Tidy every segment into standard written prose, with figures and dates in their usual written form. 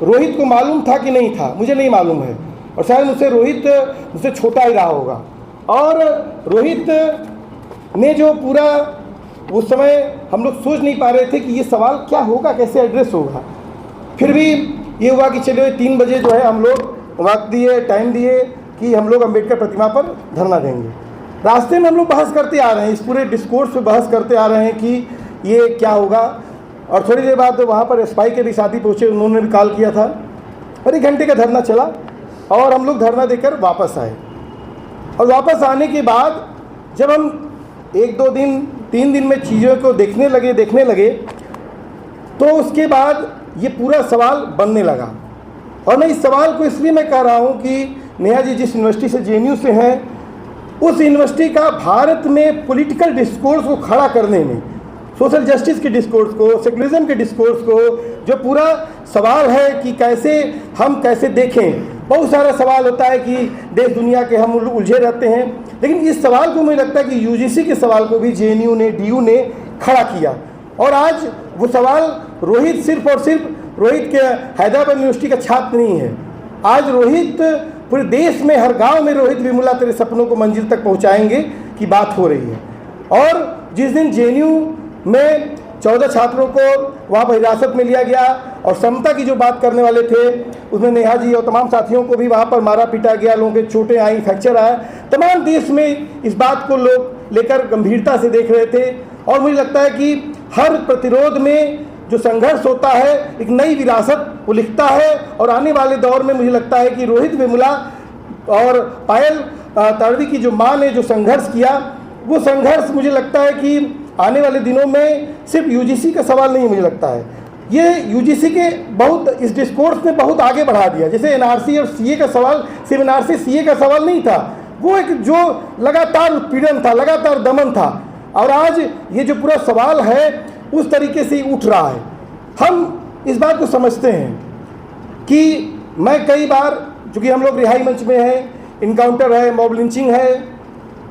रोहित को मालूम था कि नहीं था, मुझे नहीं मालूम है, और शायद मुझसे छोटा ही रहा होगा। और रोहित ने जो पूरा उस समय हम लोग सोच नहीं पा रहे थे कि ये सवाल क्या होगा, कैसे एड्रेस होगा। फिर भी ये हुआ कि चलो 3 बजे जो है हम लोग वक्त दिए, टाइम दिए कि हम लोग अम्बेडकर प्रतिमा पर धरना देंगे। रास्ते में हम लोग बहस करते आ रहे हैं, इस पूरे डिस्कोर्स पे बहस करते आ रहे हैं कि ये क्या होगा। और थोड़ी देर बाद वहाँ पर एसपाई के भी साथी पहुँचे, उन्होंने भी कॉल किया था, और 1 घंटे का धरना चला और हम लोग धरना देकर वापस आए। और वापस आने के बाद जब हम 1-2 दिन 3 दिन में चीज़ों को देखने लगे तो उसके बाद ये पूरा सवाल बनने लगा। और मैं इस सवाल को इसलिए मैं कह रहा हूँ कि नेहा जी जिस यूनिवर्सिटी से, जेएनयू से हैं, उस यूनिवर्सिटी का भारत में पॉलिटिकल डिस्कोर्स को खड़ा करने में, सोशल जस्टिस के डिस्कोर्स को, सेकुलरिज्म के डिस्कोर्स को, जो पूरा सवाल है कि कैसे देखें, बहुत सारा सवाल होता है कि देश दुनिया के हम उलझे रहते हैं, लेकिन इस सवाल को मुझे लगता है कि यूजीसी के सवाल को भी जेएनयू ने, डीयू ने खड़ा किया। और आज वो सवाल रोहित सिर्फ और सिर्फ रोहित के हैदराबाद यूनिवर्सिटी का छात्र नहीं है, आज रोहित पूरे देश में हर गांव में रोहित वेमुला तेरे सपनों को मंजिल तक पहुंचाएंगे की बात हो रही है। और जिस दिन जेएनयू में 14 छात्रों को वहाँ पर हिरासत में लिया गया और समता की जो बात करने वाले थे, उसमें नेहा जी और तमाम साथियों को भी वहाँ पर मारा पीटा गया, लोगों के चोटें आई, फ्रैक्चर आया। तमाम देश में इस बात को लोग लेकर गंभीरता से देख रहे थे। और मुझे लगता है कि हर प्रतिरोध में जो संघर्ष होता है, एक नई विरासत वो लिखता है। और आने वाले दौर में मुझे लगता है कि रोहित वेमुला और पायल तडवी की जो माँ ने जो संघर्ष किया, वो संघर्ष मुझे लगता है कि आने वाले दिनों में सिर्फ यूजीसी का सवाल नहीं, मुझे लगता है ये यूजीसी के बहुत इस डिस्कोर्स ने बहुत आगे बढ़ा दिया। जैसे एनआरसी और सीए का सवाल सिर्फ एनआरसी सीए का सवाल नहीं था, वो एक जो लगातार उत्पीड़न था, लगातार दमन था। और आज ये जो पूरा सवाल है उस तरीके से उठ रहा है। हम इस बात को समझते हैं कि मैं कई बार, चूँकि हम लोग रिहाई मंच में हैं, इनकाउंटर है, मॉब लिंचिंग है,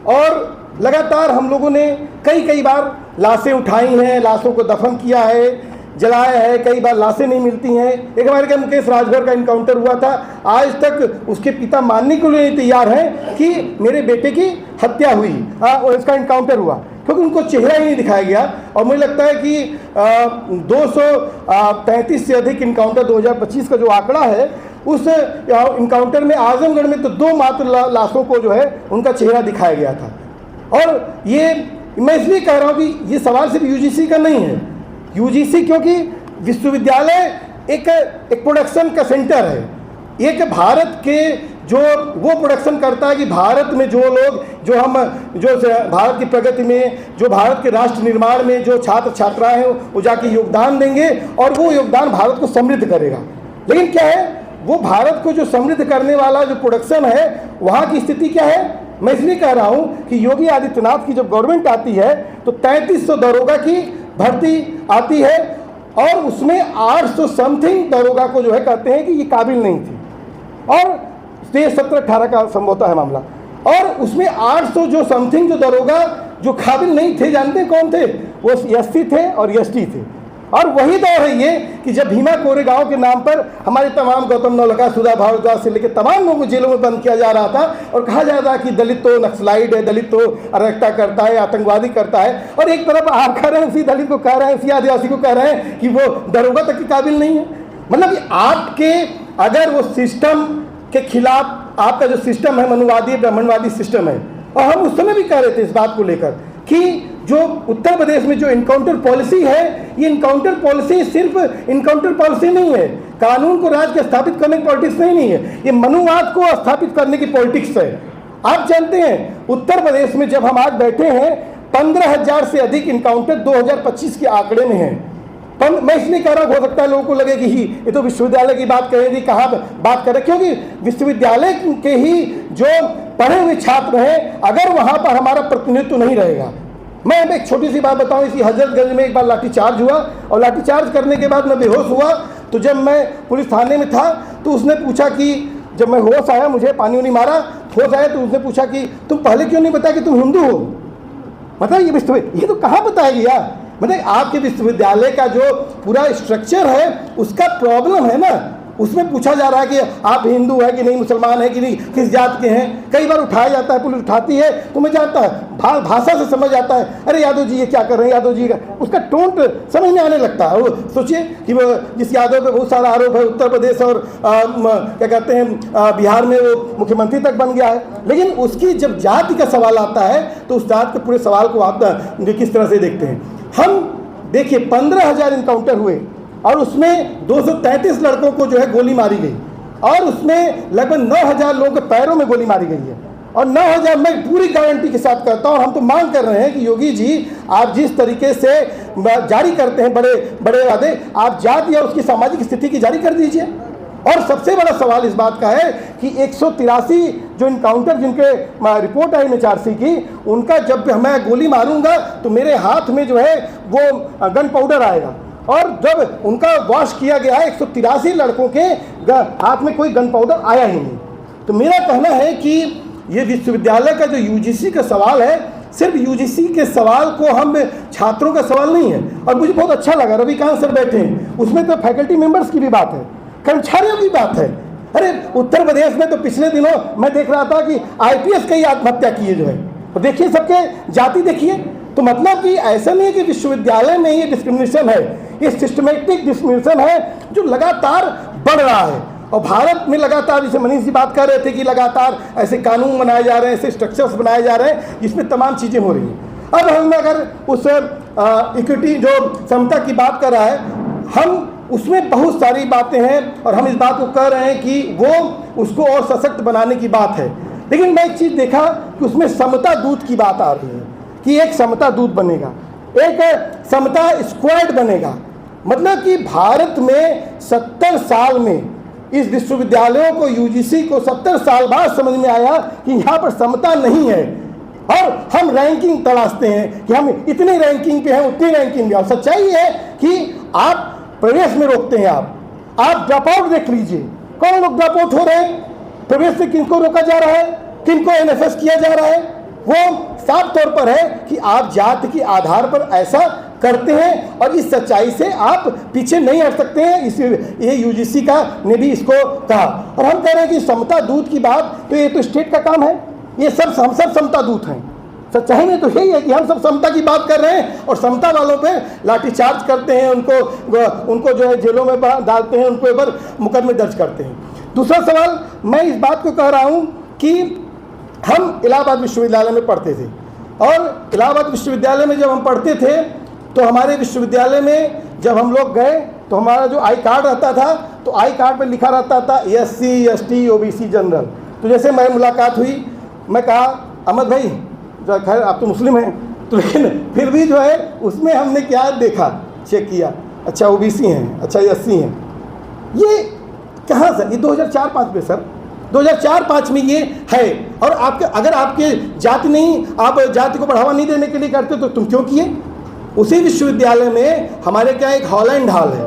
और लगातार हम लोगों ने कई बार लाशें उठाई हैं, लाशों को दफन किया है, जलाया है, कई बार लाशें नहीं मिलती हैं। एक हमारे क्या मुकेश राजभर का इनकाउंटर हुआ था, आज तक उसके पिता मानने के लिए तैयार हैं कि मेरे बेटे की हत्या हुई और इसका इनकाउंटर हुआ, क्योंकि उनको चेहरा ही नहीं दिखाया गया। और मुझे लगता है कि 235 से अधिक इनकाउंटर 2025 का जो आंकड़ा है, उस इनकाउंटर में आजमगढ़ में तो 2 मात्र लाशों को जो है उनका चेहरा दिखाया गया था। और ये मैं इसलिए कह रहा हूँ कि ये सवाल सिर्फ यूजीसी का नहीं है। यूजीसी क्योंकि विश्वविद्यालय एक प्रोडक्शन का सेंटर है, एक भारत के जो वो प्रोडक्शन करता है कि भारत में जो लोग जो भारत की प्रगति में, जो भारत के राष्ट्र निर्माण में जो छात्र छात्राएं हैं वो जाके योगदान देंगे और वो योगदान भारत को समृद्ध करेगा। लेकिन क्या है, वो भारत को जो समृद्ध करने वाला जो प्रोडक्शन है, वहाँ की स्थिति क्या है। मैं इसलिए कह रहा हूँ कि योगी आदित्यनाथ की जब गवर्नमेंट आती है तो 3300 दरोगा की भर्ती आती है, और उसमें 800 समथिंग दरोगा को जो है कहते हैं कि ये काबिल नहीं थी, और 17-18 का संभवतः है मामला, और उसमें 800 जो समथिंग जो दरोगा जो काबिल नहीं थे, जानते हैं कौन थे? वो एससी थे और एसटी थे। और वही दौर है ये कि जब भीमा कोरेगांव के नाम पर हमारे तमाम गौतम नवलखा, सुधा भारद्वाज से लेकर तमाम लोगों को जेलों में बंद किया जा रहा था और कहा जा रहा था कि दलित तो नक्सलाइट है, दलित तो अराजकता करता है, आतंकवादी करता है, और एक तरफ आप कह रहे हैं, इसी दलित को कह रहे हैं, इसी आदिवासी को कह रहे हैं कि वो दरोगा तक के काबिल नहीं है। मतलब कि आपके अगर वो सिस्टम के खिलाफ आपका जो सिस्टम है, मनुवादी ब्राह्मणवादी सिस्टम है, और हम उस समय भी कह रहे थे इस बात को लेकर कि जो उत्तर प्रदेश में जो इनकाउंटर पॉलिसी है, ये इनकाउंटर पॉलिसी सिर्फ इनकाउंटर पॉलिसी नहीं है, कानून को राज्य के स्थापित करने की पॉलिटिक्स नहीं है, ये मनुवाद को स्थापित करने की पॉलिटिक्स है। आप जानते हैं उत्तर प्रदेश में जब हम आज बैठे हैं 15,000 से अधिक इनकाउंटर 2025 के आंकड़े में है। पर मैं इसलिए कह रहा हूँ, हो सकता है लोगों को लगे कि ये तो विश्वविद्यालय की बात करेंगे, कहाँ बात करें, क्योंकि विश्वविद्यालय के ही जो पढ़े हुए छात्र हैं, अगर वहाँ पर हमारा प्रतिनिधित्व नहीं रहेगा। मैं एक छोटी सी बात बताऊं, इसी हजरतगंज में एक बार लाठीचार्ज हुआ, और लाठीचार्ज करने के बाद मैं बेहोश हुआ। तो जब मैं पुलिस थाने में था तो उसने पूछा कि जब मैं होश आया, मुझे पानी उनी मारा, होश आया, तो उसने पूछा कि तुम पहले क्यों नहीं बताया कि तुम हिंदू हो। मतलब ये तो कहाँ बताया गया। मतलब आपके विश्वविद्यालय का जो पूरा स्ट्रक्चर है उसका प्रॉब्लम है ना। उसमें पूछा जा रहा है कि आप हिंदू है कि नहीं, मुसलमान है कि नहीं, किस जात के हैं। कई बार उठाया जाता है, पुलिस उठाती है तो मैं जानता है भाषा से समझ आता है, अरे यादव जी ये क्या कर रहे हैं, यादव जी का उसका टोन समझ में आने लगता है। वो सोचिए कि वो जिस यादव पे बहुत सारा आरोप है, उत्तर प्रदेश और क्या कहते हैं बिहार में वो मुख्यमंत्री तक बन गया है, लेकिन उसकी जब जाति का सवाल आता है तो उस जात के पूरे सवाल को आप किस तरह से देखते हैं। हम देखिए 15,000 इनकाउंटर हुए और उसमें 233 लड़कों को जो है गोली मारी गई और उसमें लगभग 9,000 लोगों के पैरों में गोली मारी गई है। और 9,000 मैं पूरी गारंटी के साथ करता हूँ, और हम तो मांग कर रहे हैं कि योगी जी आप जिस तरीके से जारी करते हैं बड़े बड़े वादे, आप जाति या उसकी सामाजिक स्थिति की जारी कर दीजिए। और सबसे बड़ा सवाल इस बात का है कि 183 जो इनकाउंटर जिनके रिपोर्ट आई एनएचआरसी की, उनका जब मैं गोली मारूंगा तो मेरे हाथ में जो है वो गन पाउडर आएगा, और जब उनका वॉश किया गया है 183 लड़कों के हाथ में कोई गन पाउडर आया ही नहीं। तो मेरा कहना है कि ये विश्वविद्यालय का जो यूजीसी का सवाल है, सिर्फ यूजीसी के सवाल को हम छात्रों का सवाल नहीं है। और मुझे बहुत अच्छा लगा रविकांत सर बैठे हैं, उसमें तो फैकल्टी मेंबर्स की भी बात है, कर्मचारियों की बात है। अरे उत्तर प्रदेश में तो पिछले दिनों मैं देख रहा था कि आईपीएस कई आत्महत्या किए जो है, और देखिए सबके जाति देखिए। तो मतलब कि ऐसा नहीं है कि विश्वविद्यालय में ये डिस्क्रिमिनेशन है, ये सिस्टमेटिक डिस्क्रिमिनेशन है जो लगातार बढ़ रहा है। और भारत में लगातार, जैसे मनीष जी बात कर रहे थे कि लगातार ऐसे कानून बनाए जा रहे हैं, ऐसे स्ट्रक्चर्स बनाए जा रहे हैं जिसमें तमाम चीज़ें हो रही हैं। अब हम अगर उस इक्विटी जो समता की बात कर रहा है, हम उसमें बहुत सारी बातें हैं और हम इस बात को कह रहे हैं कि वो उसको और सशक्त बनाने की बात है। लेकिन मैं एक चीज़ देखा कि उसमें समता दूत की बात आ रही है कि एक समता दूत बनेगा, एक समता स्क्वाड बनेगा। मतलब कि भारत में 70 साल में इस विश्वविद्यालयों को, यूजीसी को 70 साल बाद समझ में आया कि यहाँ पर समता नहीं है, और हम रैंकिंग तलाशते हैं कि हम इतनी रैंकिंग पे हैं, उतनी रैंकिंग पे। और सच्चाई है कि आप प्रवेश में रोकते हैं, आप ड्रॉप आउट देख लीजिए, कौन लोग ड्रॉप आउट हो रहे हैं, प्रवेश से किनको रोका जा रहा है, किनको एनएफएस किया जा रहा है। वो साफ तौर पर है कि आप जाति के आधार पर ऐसा करते हैं, और इस सच्चाई से आप पीछे नहीं हट सकते हैं। ये यूजीसी का ने भी इसको कहा, और हम कह रहे हैं कि समता दूत की बात, तो ये तो स्टेट का काम है, ये सब हम सब समता दूत हैं। सच्चाई में तो यही है कि हम सब समता की बात कर रहे हैं और समता वालों पे लाठीचार्ज करते हैं, उनको जो है जेलों में डालते हैं, उनको ऊपर मुकदमे दर्ज करते हैं। दूसरा सवाल, मैं इस बात को कह रहा हूँ कि हम इलाहाबाद विश्वविद्यालय में पढ़ते थे, और इलाहाबाद विश्वविद्यालय में जब हम पढ़ते थे तो हमारे विश्वविद्यालय में जब हम लोग गए तो हमारा जो आई कार्ड रहता था, तो आई कार्ड पर लिखा रहता था SC ST OBC जनरल। तो जैसे मेरी मुलाकात हुई, मैं कहा अहमद भाई, खैर आप तो मुस्लिम हैं, तो लेकिन फिर भी जो है उसमें हमने क्या देखा, चेक किया, अच्छा OBC हैं, अच्छा SC हैं। ये कहाँ से, ये 2004-05 में सर, 2004-05 में ये है। और आपके अगर आपके जाति नहीं, आप जाति को बढ़ावा नहीं देने के लिए करते तो तुम क्यों किए। उसी विश्वविद्यालय में हमारे क्या एक हॉलैंड हॉल है,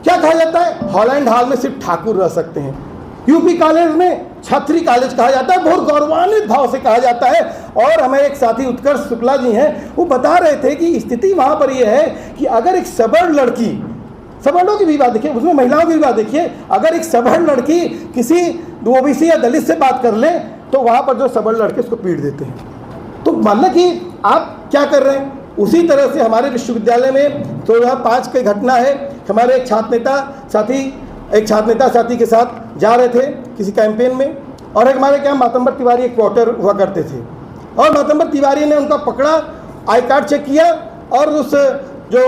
क्या कहा जाता है, हॉलैंड हॉल में सिर्फ ठाकुर रह सकते हैं। यूपी कॉलेज में छत्री कॉलेज कहा जाता है, बहुत गौरवान्वित भाव से कहा जाता है। और हमें एक साथी उत्कर्ष शुक्ला जी हैं, वो बता रहे थे कि स्थिति वहाँ पर ये है कि अगर एक सबड़ लड़की, सबड़ों की भी बात देखिए, उसमें महिलाओं की भी बात देखिए, अगर एक सबड़ लड़की किसी OBC या दलित से बात कर ले तो वहाँ पर जो सबड़ लड़के उसको पीट देते हैं। तो मान कि आप क्या कर रहे हैं। उसी तरह से हमारे विश्वविद्यालय में 2005 की घटना है, हमारे एक छात्र नेता साथी के साथ जा रहे थे किसी कैंपेन में, और एक हमारे क्या मातंबर तिवारी एक वोटर हुआ करते थे, और मातंबर तिवारी ने उनका पकड़ा, आई कार्ड चेक किया, और उस जो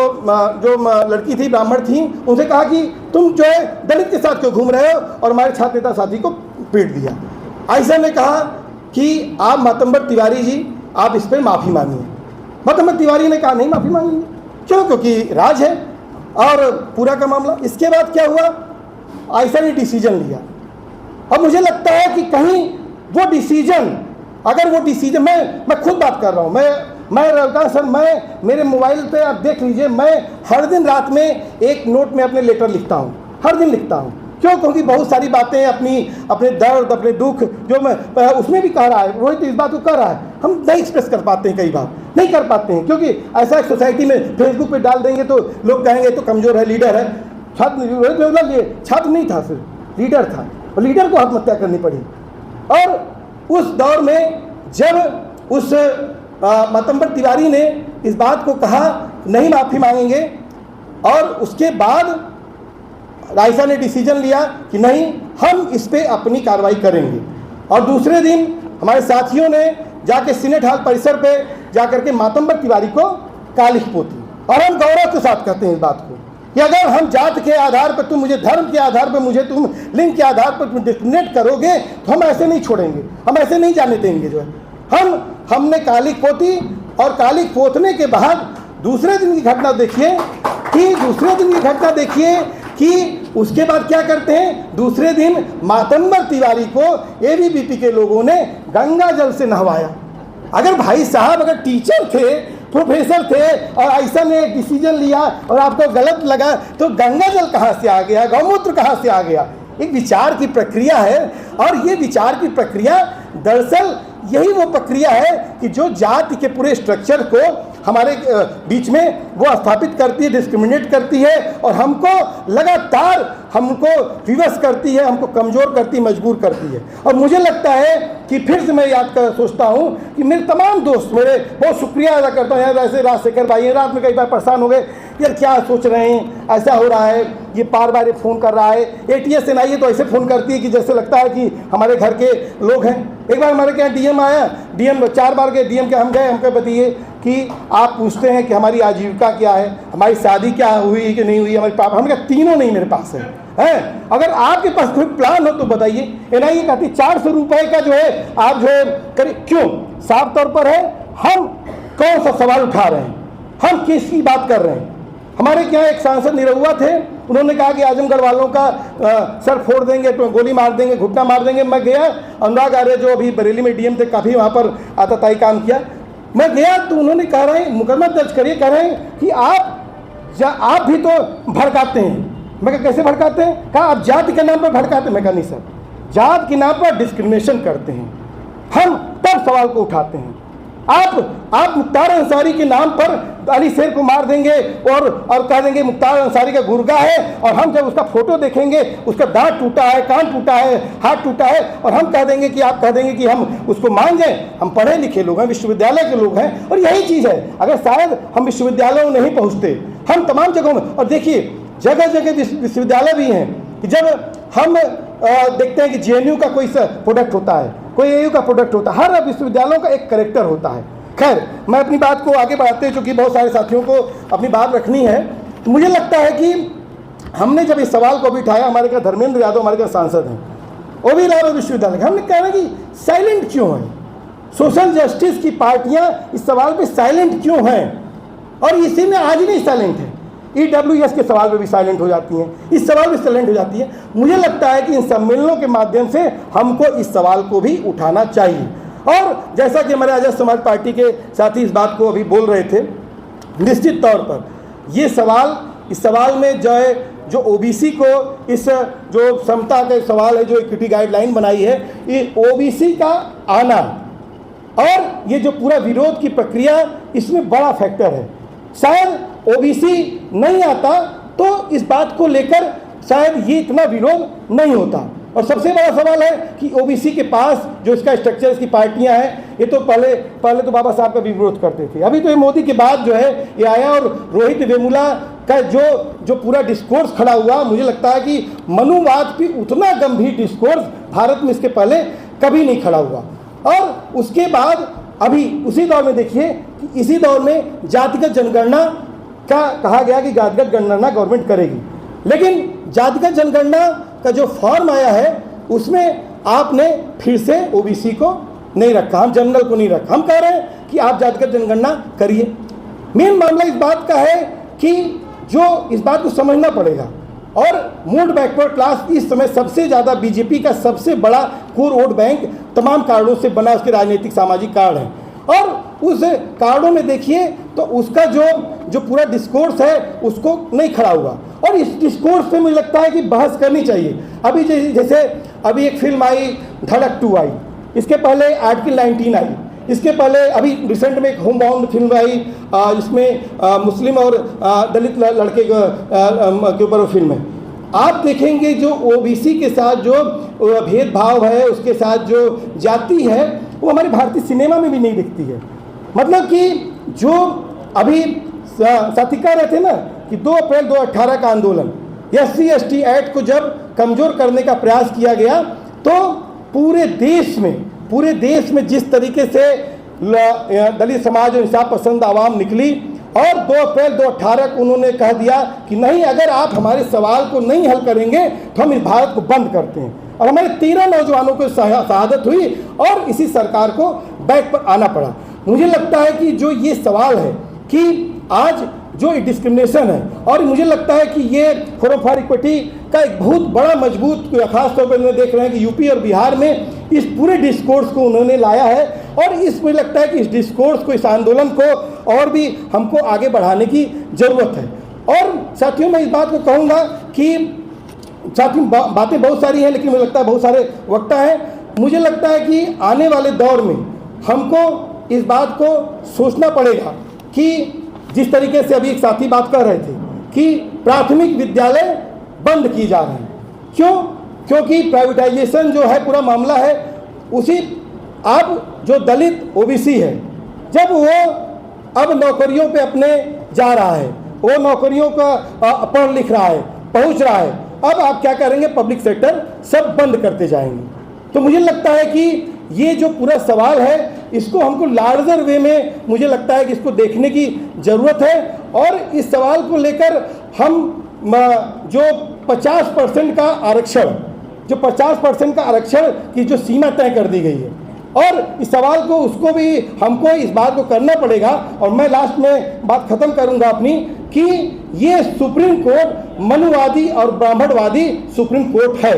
लड़की थी, ब्राह्मण थी, उनसे कहा कि तुम जो है दलित के साथ क्यों घूम रहे हो, और हमारे छात्र नेता साथी को पीट दिया। ऐसे में कहा कि आप मातंबर तिवारी जी, आप इस पर माफ़ी मांगिए। मातंबर तिवारी ने कहा नहीं माफ़ी मांगेंगे, क्यों, क्योंकि राज है और पूरा का मामला। इसके बाद क्या हुआ, ऐसा ही डिसीजन लिया। अब मुझे लगता है कि कहीं वो डिसीजन, अगर वो डिसीजन, मैं खुद बात कर रहा हूँ, मैं रविकांत सर, मैं मेरे मोबाइल पे आप देख लीजिए, मैं हर दिन रात में एक नोट में अपने लेटर लिखता हूँ, हर दिन लिखता हूँ। क्यों, क्योंकि बहुत सारी बातें अपने दर्द, अपने दुख जो मैं उसमें भी कह रहा है, रोहित इस बात को कह रहा है, हम नहीं एक्सप्रेस कर पाते हैं, कई बार नहीं कर पाते हैं, क्योंकि ऐसा सोसाइटी में फेसबुक पे डाल देंगे तो लोग कहेंगे तो कमज़ोर है, लीडर है। छात्र रोहित वेमुला छात्र नहीं था, सिर्फ लीडर था, और लीडर को आत्महत्या करनी पड़ी। और उस दौर में जब उस मातंबर तिवारी ने इस बात को कहा नहीं माफ़ी मांगेंगे, और उसके बाद राइसा ने डिसीजन लिया कि नहीं, हम इस पे अपनी कार्रवाई करेंगे। और दूसरे दिन हमारे साथियों ने जाके सीनेट हॉल परिसर पे जाकर के मातंबर तिवारी को कालिख पोती। और हम गौरव के साथ कहते हैं इस बात को कि अगर हम जात के आधार पर, तुम मुझे धर्म के आधार पर, मुझे तुम लिंग के आधार पर तुम डिस्क्रिमिनेट करोगे तो हम ऐसे नहीं छोड़ेंगे, हम ऐसे नहीं जाने देंगे। जो है हमने कालिख पोती, और कालिख पोतने के बाद दूसरे दिन की घटना देखिए कि उसके बाद क्या करते हैं। दूसरे दिन मातंबर तिवारी को एबीवीपी के लोगों ने गंगा जल से नहवाया। अगर भाई साहब अगर टीचर थे, प्रोफेसर थे, और ऐसा ने एक डिसीजन लिया और आपको गलत लगा, तो गंगा जल कहाँ से आ गया, गौमूत्र कहाँ से आ गया। एक विचार की प्रक्रिया है, और ये विचार की प्रक्रिया दरअसल यही वो प्रक्रिया है कि जो जाति के पूरे स्ट्रक्चर को हमारे बीच में वो स्थापित करती है, डिस्क्रिमिनेट करती है, और हमको लगातार हमको विवश करती है, हमको कमज़ोर करती, मजबूर करती है। और मुझे लगता है कि फिर से मैं याद कर सोचता हूँ कि मेरे तमाम दोस्त, मेरे बहुत शुक्रिया अदा करता हूँ यार, ऐसे राजशेखर भाई रात में कई बार परेशान हो गए, यार क्या सोच रहे हैं, ऐसा हो रहा है, ये बार बार फ़ोन कर रहा है, ATS NIA तो ऐसे फ़ोन करती है कि जैसे लगता है कि हमारे घर के लोग हैं। एक बार हमारे यहाँ DM आया, DM 4 बार गए, DM के हम गए, हमको बताइए कि आप पूछते हैं कि हमारी आजीविका क्या है, हमारी शादी क्या हुई कि नहीं हुई, हमारे पापा, हमने कहा तीनों नहीं मेरे पास है। अगर आपके पास कोई प्लान हो तो बताइए। NIA कहती 400 रुपये का जो है आप जो है करें, क्यों? साफ तौर पर है हम कौन सा सवाल उठा रहे हैं, हम किसकी बात कर रहे हैं। हमारे यहाँ एक सांसद निरहुआ थे, उन्होंने कहा कि आजमगढ़ वालों का सर फोड़ देंगे, तो गोली मार देंगे, घुटना मार देंगे। मैं गया, अनुराग आर्य जो अभी बरेली में DM थे, काफ़ी वहाँ पर आताताई काम किया, मैं गया तो उन्होंने कह रहे हैं मुकदमा दर्ज करिए, कह रहे हैं कि आप भी तो भड़काते हैं। मैं कहा कैसे भड़काते हैं? कहा आप जाति के नाम पर भड़काते हैं। मैं कहा नहीं सर, जात के नाम पर डिस्क्रिमिनेशन करते हैं, हम तब सवाल को उठाते हैं। आप मुख्तार अंसारी के नाम पर अली शेर को मार देंगे और कह देंगे मुख्तार अंसारी का गुर्गा है, और हम जब उसका फोटो देखेंगे उसका दांत टूटा है, कान टूटा है, हाथ टूटा है, और हम कह देंगे कि आप कह देंगे कि हम उसको मान जाएं। हम पढ़े लिखे लोग हैं, विश्वविद्यालय के लोग हैं, और यही चीज़ है। अगर शायद हम विश्वविद्यालयों में नहीं पहुँचते, हम तमाम जगहों में, और देखिए जगह जगह विश्वविद्यालय भी हैं कि जब हम देखते हैं कि JNU का कोई प्रोडक्ट होता है, कोई AU का प्रोडक्ट होता है, हर विश्वविद्यालयों का एक कैरेक्टर होता है। खैर, मैं अपनी बात को आगे बढ़ाते हैं, चूँकि बहुत सारे साथियों को अपनी बात रखनी है। तो मुझे लगता है कि हमने जब इस सवाल को भी उठाया, हमारे यहाँ धर्मेंद्र यादव हमारे यहाँ सांसद हैं, वो भी लाहौर विश्वविद्यालय, हमने कहा ना कि साइलेंट क्यों है, सोशल जस्टिस की पार्टियाँ इस सवाल पर साइलेंट क्यों हैं, और इसी में आज नहीं साइलेंट है, EWS के सवाल पे भी साइलेंट हो जाती हैं, इस सवाल पे साइलेंट हो जाती है। मुझे लगता है कि इन सम्मेलनों के माध्यम से हमको इस सवाल को भी उठाना चाहिए। और जैसा कि हमारे आज़ाद समाज पार्टी के साथी इस बात को अभी बोल रहे थे, निश्चित तौर पर ये सवाल, इस सवाल में जो है, जो OBC को इस जो समता का सवाल है, जो इक्विटी गाइडलाइन बनाई है, ये OBC का आना और ये जो पूरा विरोध की प्रक्रिया, इसमें बड़ा फैक्टर है। शायद OBC नहीं आता तो इस बात को लेकर शायद ये इतना विरोध नहीं होता। और सबसे बड़ा सवाल है कि OBC के पास जो इसका स्ट्रक्चर, इसकी पार्टियां हैं, ये तो पहले तो बाबा साहब का भी विरोध करते थे, अभी तो ये मोदी के बाद जो है ये आया, और रोहित वेमुला का जो पूरा डिस्कोर्स खड़ा हुआ, मुझे लगता है कि मनुवाद पे उतना गंभीर डिस्कोर्स भारत में इसके पहले कभी नहीं खड़ा हुआ। और उसके बाद अभी उसी दौर में देखिए कि इसी दौर में जातिगत जनगणना का कहा गया कि जातिगत जनगणना गवर्नमेंट करेगी, लेकिन जातिगत जनगणना का जो फॉर्म आया है उसमें आपने फिर से OBC को नहीं रखा, हम जनरल को नहीं रखा। हम कह रहे हैं कि आप जातिगत जनगणना करिए। मेन मामला इस बात का है कि जो इस बात को समझना पड़ेगा, और मोस्ट बैकवर्ड क्लास इस समय सबसे ज़्यादा BJP का सबसे बड़ा कोर वोट बैंक तमाम कारणों से बना, उसके राजनीतिक सामाजिक कारण हैं, और उस कार्डों में देखिए तो उसका जो पूरा डिस्कोर्स है उसको नहीं खड़ा हुआ। और इस डिस्कोर्स पे मुझे लगता है कि बहस करनी चाहिए। अभी जैसे अभी एक फिल्म आई धड़क 2 आई, इसके पहले आर्टिकल 19 आई, इसके पहले अभी रिसेंट में एक होम बाउंड फिल्म आई जिसमें मुस्लिम और दलित लड़के के ऊपर वो फिल्म है। आप देखेंगे जो ओबीसी के साथ जो भेदभाव है, उसके साथ जो जाति है, वो हमारी भारतीय सिनेमा में भी नहीं दिखती है। मतलब कि जो अभी साथी कह रहे थे ना कि 2 अप्रैल 2018 का आंदोलन, SC/ST एक्ट को जब कमज़ोर करने का प्रयास किया गया तो पूरे देश में जिस तरीके से दलित समाज और इंसाफ पसंद आवाम निकली और 2 अप्रैल 2018 को उन्होंने कह दिया कि नहीं, अगर आप हमारे सवाल को नहीं हल करेंगे तो हम इस भारत को बंद करते हैं। और हमारे 13 नौजवानों को शहादत हुई और इसी सरकार को बैक पर आना पड़ा। मुझे लगता है कि जो ये सवाल है कि आज जो डिस्क्रिमिनेशन है, और मुझे लगता है कि ये फोरम फॉर इक्विटी का एक बहुत बड़ा मजबूत, खास तौर पर देख रहे हैं कि यूपी और बिहार में इस पूरे डिस्कोर्स को उन्होंने लाया है और मुझे लगता है कि इस डिस्कोर्स को, इस आंदोलन को और भी हमको आगे बढ़ाने की ज़रूरत है। और साथियों, मैं इस बात को कहूँगा कि साथियों बातें बहुत सारी हैं, लेकिन मुझे लगता है बहुत सारे वक्ता हैं। मुझे लगता है कि आने वाले दौर में हमको इस बात को सोचना पड़ेगा कि जिस तरीके से अभी एक साथी बात कर रहे थे कि प्राथमिक विद्यालय बंद किए जा रहे हैं, क्यों? क्योंकि प्राइवेटाइजेशन जो है पूरा मामला है, उसी अब जो दलित ओबीसी है, जब वो अब नौकरियों पे अपने जा रहा है, वो नौकरियों का पढ़ लिख रहा है, पहुंच रहा है, अब आप क्या करेंगे? पब्लिक सेक्टर सब बंद करते जाएंगे। तो मुझे लगता है कि ये जो पूरा सवाल है, इसको हमको लार्जर वे में मुझे लगता है कि इसको देखने की ज़रूरत है। और इस सवाल को लेकर हम जो 50% का आरक्षण, जो 50% का आरक्षण की जो सीमा तय कर दी गई है, और इस सवाल को, उसको भी हमको इस बात को करना पड़ेगा। और मैं लास्ट में बात ख़त्म करूंगा अपनी कि ये सुप्रीम कोर्ट मनुवादी और ब्राह्मणवादी सुप्रीम कोर्ट है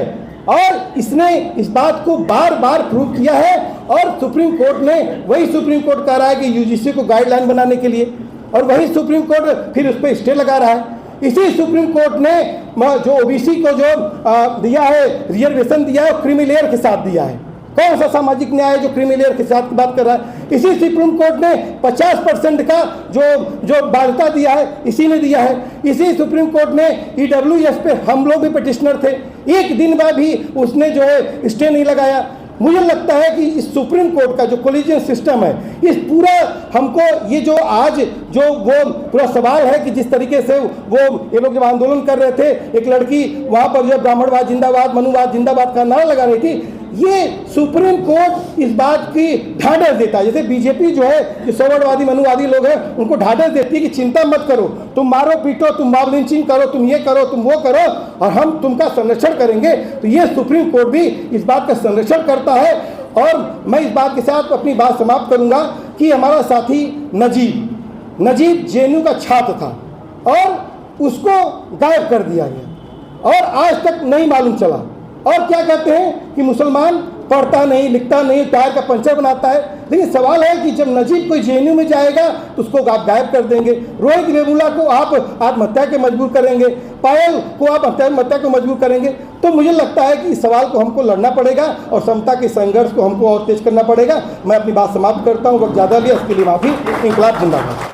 और इसने इस बात को बार बार प्रूव किया है। और सुप्रीम कोर्ट ने, वही सुप्रीम कोर्ट कह रहा है कि यूजीसी को गाइडलाइन बनाने के लिए, और वही सुप्रीम कोर्ट फिर उस पर स्टे लगा रहा है। इसी सुप्रीम कोर्ट ने जो ओबीसी को जो दिया है, रिजर्वेशन दिया है, क्रीमी लेयर के साथ दिया है। कौन सा सामाजिक न्याय जो क्रीमी लेयर के साथ बात कर रहा है? इसी सुप्रीम कोर्ट ने 50% का जो बाध्यता दिया है, इसी ने दिया है। इसी सुप्रीम कोर्ट ने ईडब्ल्यूएस पे हम लोग भी पिटिशनर थे, एक दिन बाद भी उसने जो है स्टे नहीं लगाया। मुझे लगता है कि इस सुप्रीम कोर्ट का जो कोलिजियन सिस्टम है, इस पूरा हमको ये जो आज जो वो पूरा सवाल है कि जिस तरीके से वो ये लोग जब आंदोलन कर रहे थे, एक लड़की वहाँ पर जो ब्राह्मणवाद जिंदाबाद, मनुवाद जिंदाबाद का नारा लगा रही थी, ये सुप्रीम कोर्ट इस बात की ढांढस देता है। जैसे बीजेपी जो है, जो सवर्णवादी मनुवादी लोग हैं, उनको ढांढस देती है कि चिंता मत करो, तुम मारो पीटो, तुम मॉब लिंचिंग करो, तुम ये करो, तुम वो करो, और हम तुमका संरक्षण करेंगे। तो ये सुप्रीम कोर्ट भी इस बात का संरक्षण करता है। और मैं इस बात के साथ अपनी बात समाप्त करूंगा कि हमारा साथी नजीब जेएनयू का छात्र था और उसको गायब कर दिया गया और आज तक नहीं मालूम चला। और क्या कहते हैं कि मुसलमान पढ़ता नहीं, लिखता नहीं, टायर का पंचर बनाता है। लेकिन सवाल है कि जब नजीब कोई जेएनयू में जाएगा तो उसको आप गायब कर देंगे, रोहित वेमुला को आप आत्महत्या के मजबूर करेंगे, पायल को आप आत्महत्या को मजबूर करेंगे। तो मुझे लगता है कि इस सवाल को हमको लड़ना पड़ेगा और समता के संघर्ष को हमको और तेज करना पड़ेगा। मैं अपनी बात समाप्त करता हूँ, वक्त ज़्यादा लिया, इसके लिए माफ़ी। इंकलाब जिंदाबाद।